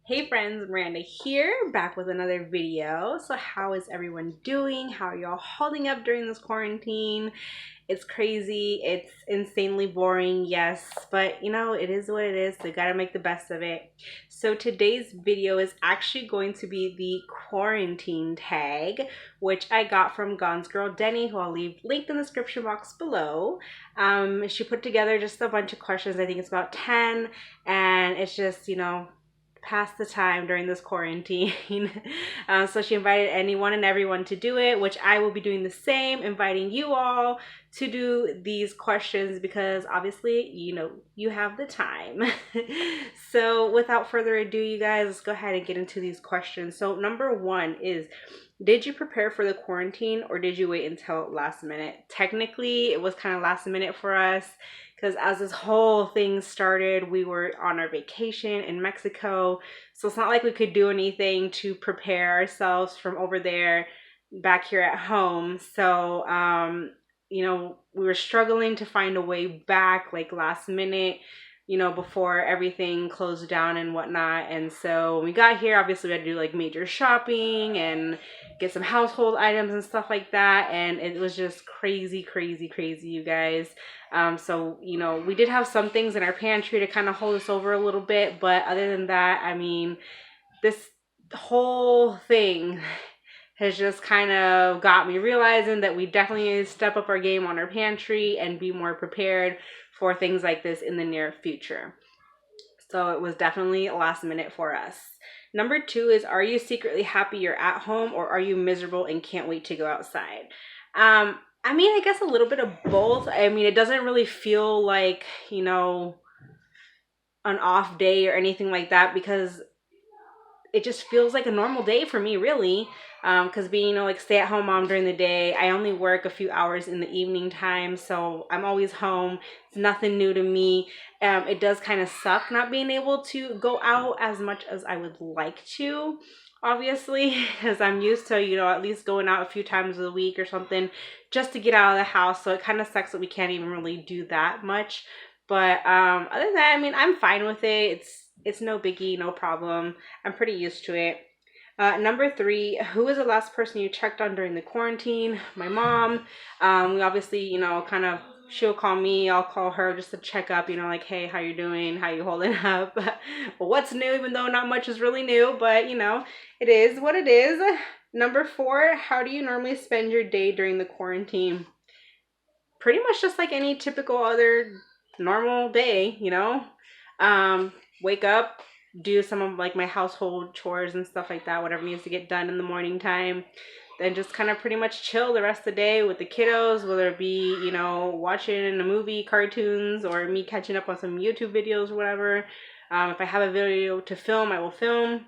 Hey friends, Miranda here, back with another video. So how is everyone doing? How are y'all holding up during this quarantine? It's crazy, it's insanely boring, yes, but you know, it is what it is, so you gotta make the best of it. So today's video is actually going to be the quarantine tag, which I got from Gonz girl Deni, who I'll leave linked in the description box below. She put together just a bunch of questions, I think it's about 10, and it's just, you know, pass the time during this quarantine. So she invited anyone and everyone to do it, which I will be doing the same, inviting you all to do these questions because obviously, you know, you have the time. So without further ado, you guys, let's go ahead and get into these questions. So number one is, did you prepare for the quarantine or did you wait until last minute? Technically, it was kind of last minute for us because as this whole thing started, we were on our vacation in Mexico. So it's not like we could do anything to prepare ourselves from over there back here at home. So, you know, we were struggling to find a way back like last minute, you know, before everything closed down and whatnot. And so when we got here, obviously we had to do like major shopping and get some household items and stuff like that. And it was just crazy, crazy, crazy, you guys. So, you know, we did have some things in our pantry to kind of hold us over a little bit. But other than that, I mean, this whole thing has just kind of got me realizing that we definitely need to step up our game on our pantry and be more prepared for things like this in the near future. So it was definitely last minute for us. Number two is, are you secretly happy you're at home or are you miserable and can't wait to go outside? I mean, I guess a little bit of both. I mean, it doesn't really feel like, you know, an off day or anything like that because it just feels like a normal day for me, really. Because being, you know, like stay-at-home mom during the day, I only work a few hours in the evening time, so I'm always home. It's nothing new to me. It does kind of suck not being able to go out as much as I would like to, obviously, because I'm used to, you know, at least going out a few times a week or something just to get out of the house. So it kind of sucks that we can't even really do that much. But other than that, I mean, I'm fine with it. It's no biggie, no problem. I'm pretty used to it. Number three, who was the last person you checked on during the quarantine? My mom. We obviously, you know, kind of, she'll call me, I'll call her just to check up, you know, like, hey, how you doing? How you holding up? What's new, even though not much is really new, but, you know, it is what it is. Number four, how do you normally spend your day during the quarantine? Pretty much just like any typical other normal day, you know. Wake up, do some of like my household chores and stuff like that, whatever needs to get done in the morning time. Then just kind of pretty much chill the rest of the day with the kiddos, whether it be, you know, watching a movie, cartoons, or me catching up on some YouTube videos or whatever. If I have a video to film, I will film.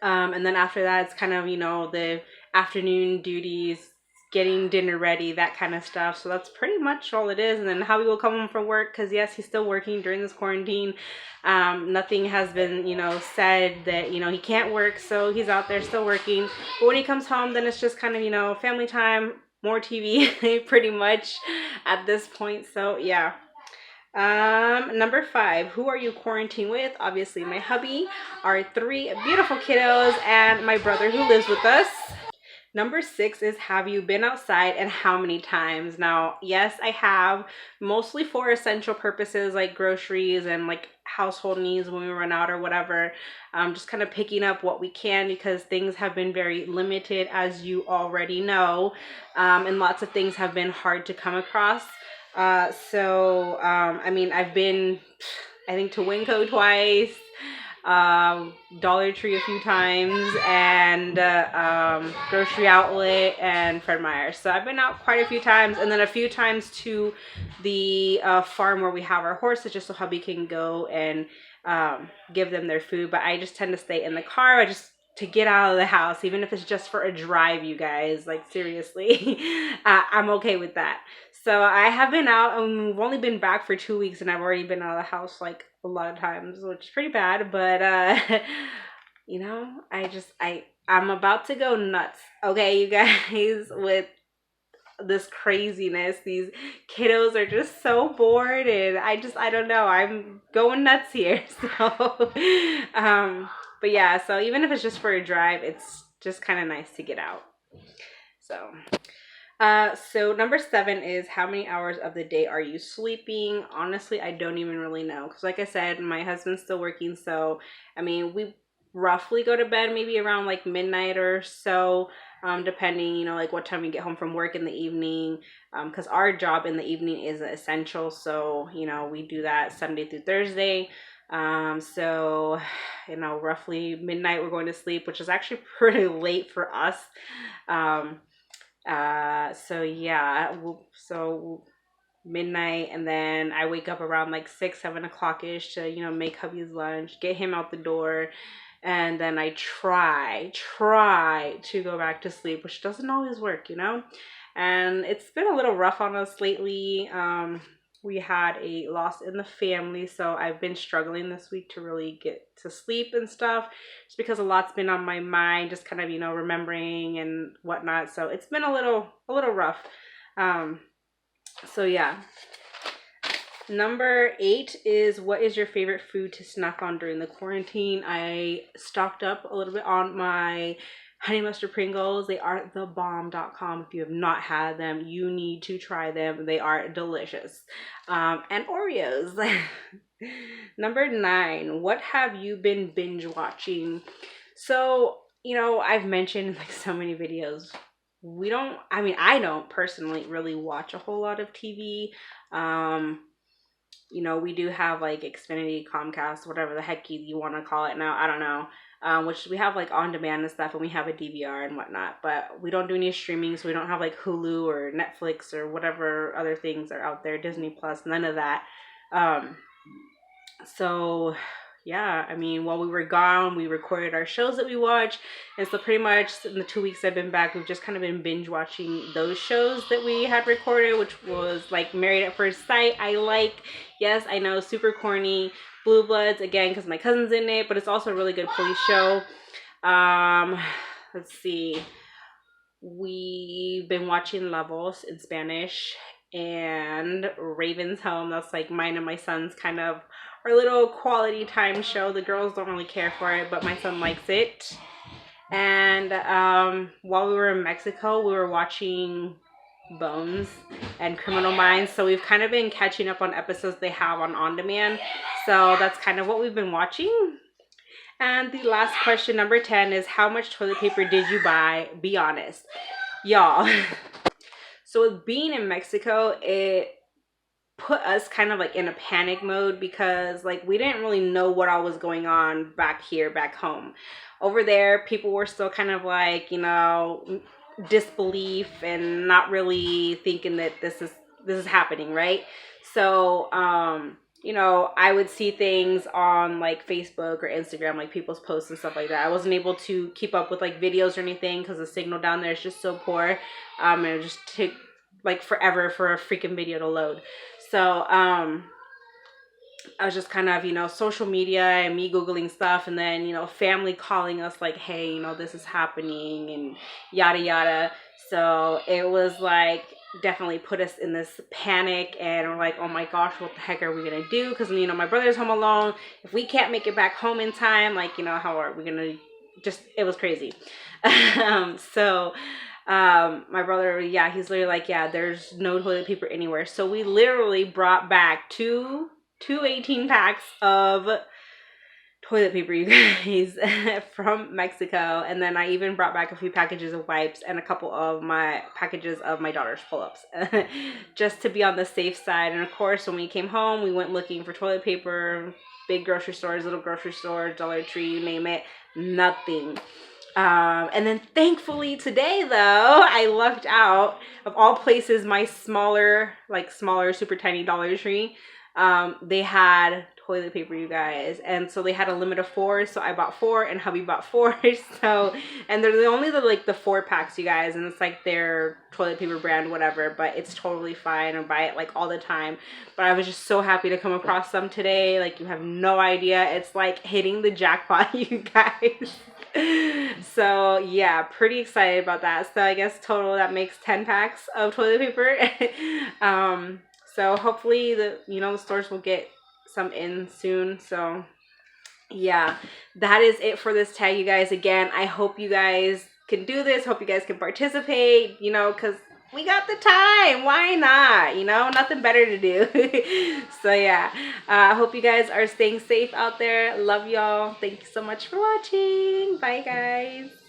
And then after that, it's kind of, you know, the afternoon duties, getting dinner ready, that kind of stuff. So that's pretty much all it is. And then Javi will come home from work because, yes, he's still working during this quarantine. Nothing has been, you know, said that, you know, he can't work. So he's out there still working. But when he comes home, then it's just kind of, you know, family time, more TV pretty much at this point. So, yeah. Number five, who are you quarantined with? Obviously my hubby, our three beautiful kiddos, and my brother who lives with us. Number six is, have you been outside and how many times? Now, yes, I have, mostly for essential purposes like groceries and like household needs when we run out or whatever. Just kind of picking up what we can because things have been very limited, as you already know, and lots of things have been hard to come across. I mean, I've been, I think, to Winco twice, Dollar Tree a few times, and Grocery Outlet and Fred Meyer's. So I've been out quite a few times, and then a few times to the farm where we have our horses, just so hubby can go and give them their food. But I just tend to stay in the car. To get out of the house, even if it's just for a drive, you guys, like seriously. I'm okay with that. So I have been out, and we've only been back for 2 weeks, and I've already been out of the house like a lot of times, which is pretty bad. But you know, I'm about to go nuts, okay, you guys, with this craziness. These kiddos are just so bored, and I don't know, I'm going nuts here. So But yeah, so even if it's just for a drive, it's just kind of nice to get out. So so number 7 is how many hours of the day are you sleeping? Honestly, I don't even really know because, like I said, my husband's still working. So, I mean, we roughly go to bed maybe around like midnight or so, depending, like what time we get home from work in the evening. Because our job in the evening is essential. So, we do that Sunday through Thursday. So, roughly midnight we're going to sleep, which is actually pretty late for us. So yeah, so midnight, and then I wake up around like 6, 7 o'clock ish to make hubby's lunch, get him out the door, and then I try to go back to sleep, which doesn't always work, and it's been a little rough on us lately. We had a loss in the family, so I've been struggling this week to really get to sleep and stuff, just because a lot's been on my mind, just kind of remembering and whatnot. So it's been a little rough. So yeah. Number 8 is, what is your favorite food to snack on during the quarantine? I stocked up a little bit on my Honey Mustard Pringles. They are thebomb.com. If you have not had them, you need to try them. They are delicious. And Oreos. Number 9, what have you been binge watching? So, I've mentioned in like so many videos, I don't personally really watch a whole lot of TV. We do have like Xfinity, Comcast, whatever the heck you want to call it now. I don't know. Which we have like on demand and stuff, and we have a DVR and whatnot, but we don't do any streaming, so we don't have like Hulu or Netflix or whatever other things are out there, Disney Plus, none of that. So yeah, I mean, while we were gone, we recorded our shows that we watch, and so pretty much in the 2 weeks I've been back, we've just kind of been binge watching those shows that we had recorded, which was like Married at First Sight. Yes, I know, super corny. Blue Bloods, again, because my cousin's in it, but it's also a really good police show. Let's see. We've been watching Levels in Spanish, and Raven's Home. That's like mine and my son's kind of our little quality time show. The girls don't really care for it, but my son likes it. And while we were in Mexico, we were watching Bones and Criminal Minds, so we've kind of been catching up on episodes they have on demand. So that's kind of what we've been watching. And the last question, number 10, is how much toilet paper did you buy? Be honest, y'all. So with being in Mexico, it put us kind of like in a panic mode, because like we didn't really know what all was going on back home. Over there, people were still kind of like, disbelief and not really thinking that this is happening, right? So I would see things on like Facebook or Instagram, like people's posts and stuff like that. I wasn't able to keep up with like videos or anything because the signal down there is just so poor. And it just took like forever for a freaking video to load. So I was just kind of, social media and me Googling stuff, and then, family calling us like, hey, this is happening and yada, yada. So it was like definitely put us in this panic, and we're like, oh my gosh, what the heck are we going to do? Because, my brother's home alone. If we can't make it back home in time, like, how are we going to it was crazy. So my brother, yeah, he's literally like, yeah, there's no toilet paper anywhere. So we literally brought back two 18 packs of toilet paper, you guys, from Mexico. And then I even brought back a few packages of wipes and a couple of my packages of my daughter's pull-ups, just to be on the safe side. And of course, when we came home, we went looking for toilet paper, big grocery stores, little grocery stores, Dollar Tree, you name it, nothing. And then thankfully today, though, I lucked out. Of all places, my smaller, super tiny Dollar Tree, they had toilet paper, you guys, and so they had a limit of 4, so I bought 4 and hubby bought 4. So, and they're only the 4 packs, you guys, and it's like their toilet paper brand, whatever, but it's totally fine. I buy it like all the time. But I was just so happy to come across some today. Like, you have no idea. It's like hitting the jackpot, you guys. So yeah, pretty excited about that. So I guess total that makes 10 packs of toilet paper. So hopefully the stores will get some in soon. So yeah, that is it for this tag, you guys. Again, I hope you guys can do this. Hope you guys can participate, you know, because we got the time. Why not? You know, nothing better to do. So yeah, I hope you guys are staying safe out there. Love y'all. Thank you so much for watching. Bye, guys.